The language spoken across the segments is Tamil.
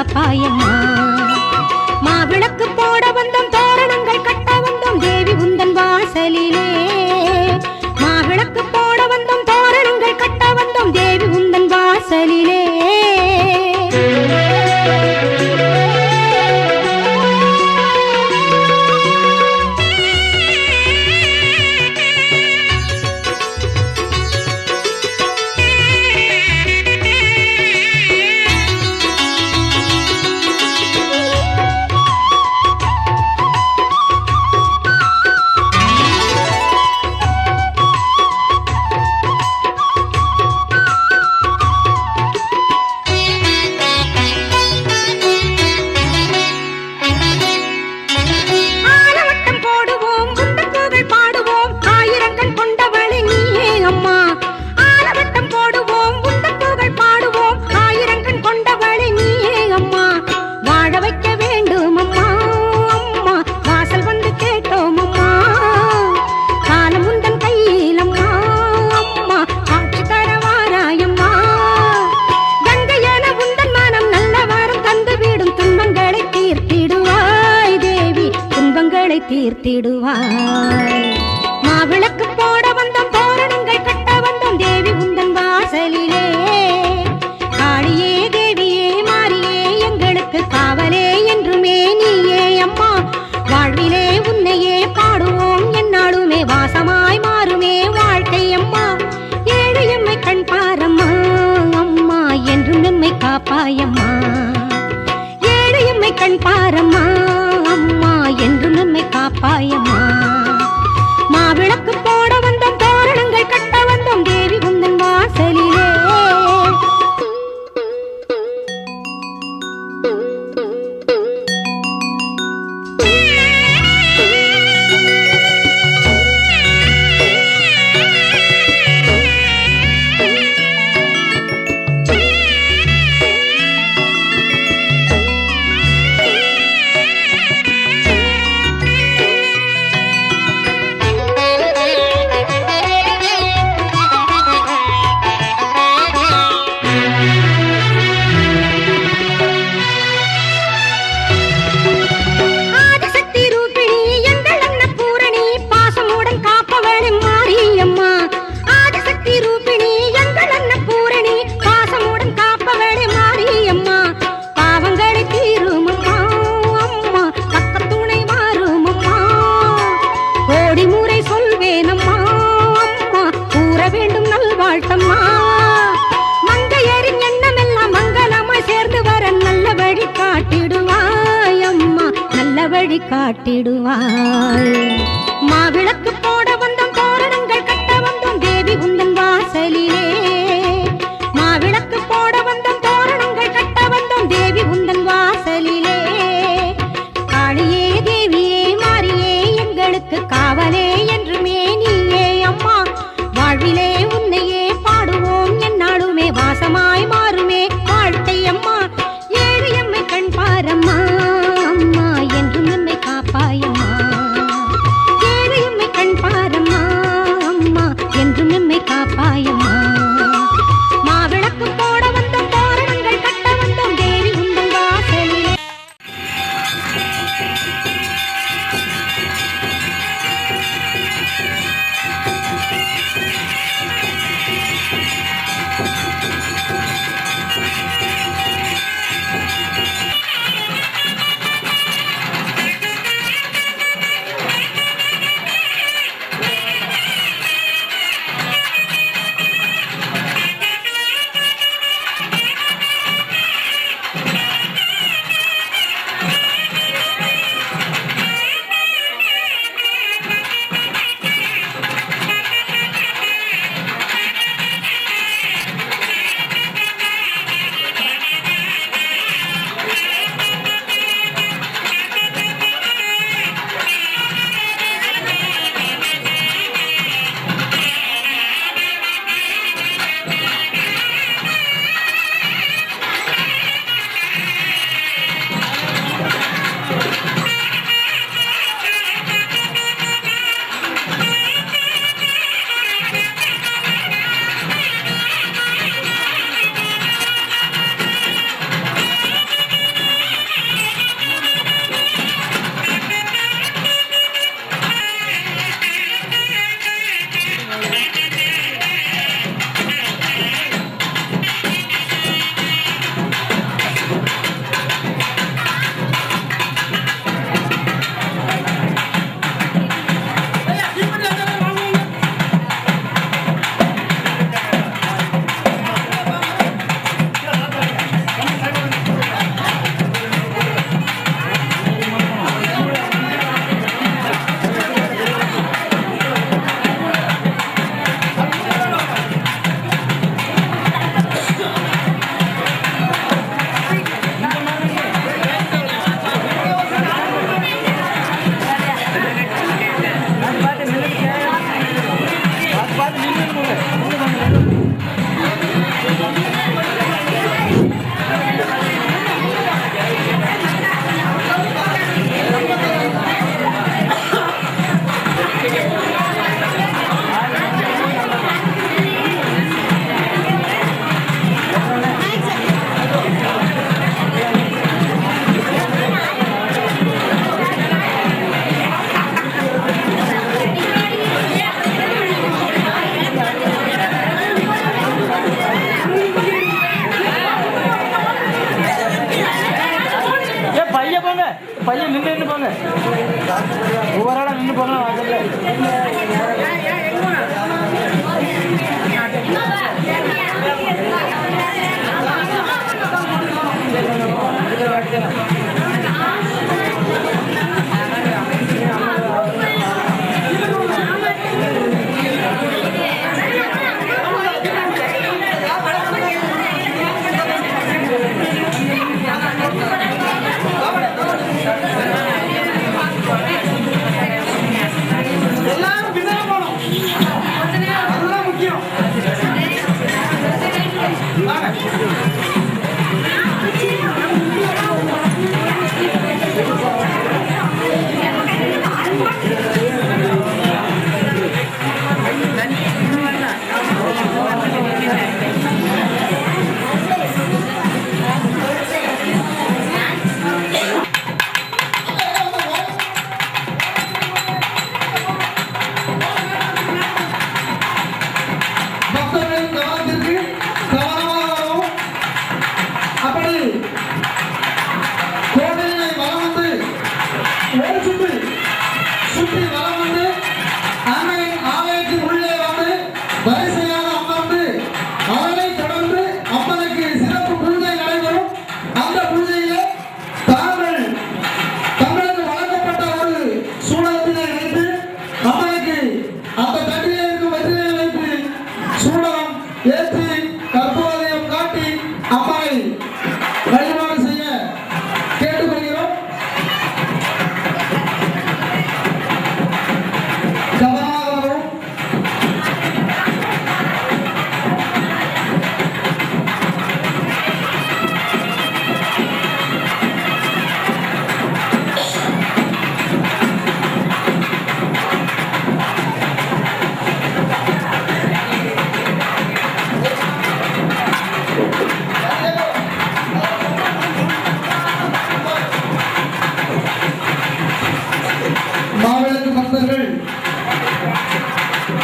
காப்பாயம்மா. மாவிளக்கு போட வந்தோம், தோரணங்கள் கட்ட வந்தோம் தேவி உந்தன் வாசலிலே. மாவிளக்கு போட வந்தோம், தோரணங்கள் கட்ட வந்தோம் தேவி உந்தன் வாசலிலே. தீர்த்திடுவாய். மாவிளக்கு போட வந்தோம், தோரணங்கள் கட்ட வந்தோம் தேவி உந்தன் வாசலிலே. காளியே தேவியே மாரியே எங்களுக்கு காவலே என்றுமே நீயே அம்மா. வாழ்விலே உன்னையே பாடுவோம், என்னாலுமே வாசமாய் மாறுமே வாழ்க்கை அம்மா. ஏழு எம்மை கண் பாரம்மா அம்மா, என்றும் எம்மை காப்பாயம்மா. ஏழு எம்மை கண் பாரம்மா அம்மா, என்றும் நம்மை காப்பாயம்மா. மாவிளக்கு போட வந்தோம், தோரணங்கள் கட்ட வந்தோம் தேவி உந்தன் வாசலிலே. காட்டிடுவாய். மாவிளக்கு போட வந்தோம், தோரணங்கள் கட்ட வந்தோம் தேவி உந்தன் வாசலிலே. மாவிளக்கு போட வந்தோம், தோரணங்கள் கட்ட வந்தோம் தேவி உந்தன் வாசலிலே. காளியே தேவியே மாரியே எங்களுக்கு காவலே என்றுமே நீயே அம்மா. வாழ்விலே உன்னையே பாடுவோம், என்னாலுமே வாசமாய் மாறுமே வாழ்க்கை அம்மா. ஏழு எம்மை கண் பாரம்மா அம்மா, என்றும் எம்மை காப்பாயம்மா. ஏழு எம்மை கண் பாரம்மா அம்மா, என்றும் எம்மை காப்பாயம்மா. மாவிளக்கு போட வந்தோம், தோரணங்கள் கட்ட வந்தோம் தேவி உந்தன் வாசலிலே. பையன் நின்று போங்க, ஒவ்வொரு ஆளா நின்று போங்க.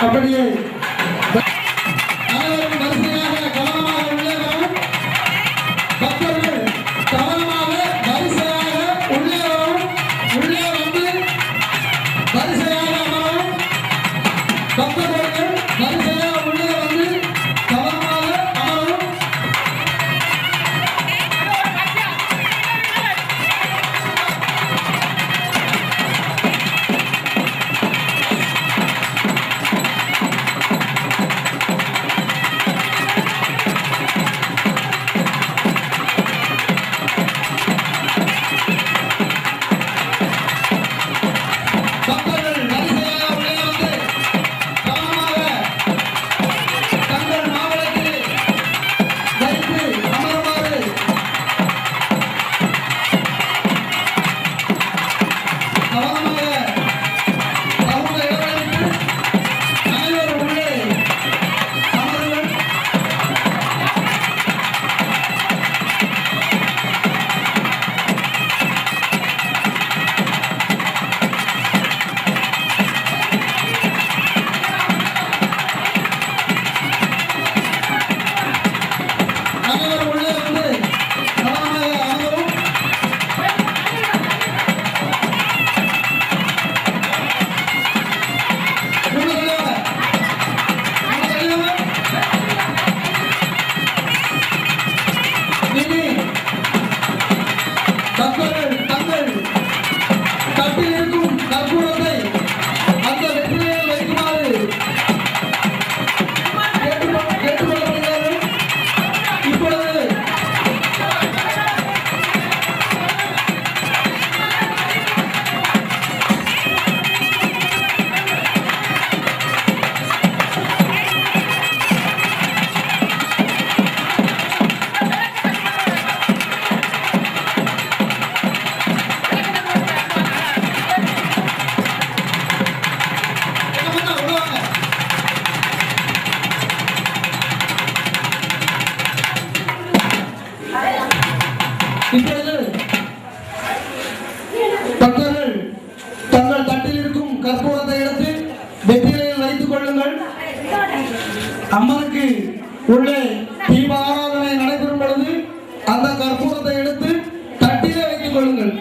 அப்படியே அனைவரும் வரிசையாக கவனமாக உள்ளே வரும். பக்தர்கள் கவனமாக வரிசையாக உள்ளே வரும். உள்ளே வந்து வரிசையாக அமரவும். பக்தர்கள் வரிசையாக உள்ளே வந்து கவனமாக அமரவும். இப்பொழுது பக்தர்கள் தங்கள் தட்டில் இருக்கும் கற்பூரத்தை எடுத்து வெற்றிலையில் வைத்துக் கொள்ளுங்கள். அம்மனுக்கு உள்ளே தீப ஆராதனை நடைபெறும் பொழுது அந்த கற்பூரத்தை எடுத்து தட்டிலே வைத்துக் கொள்ளுங்கள்.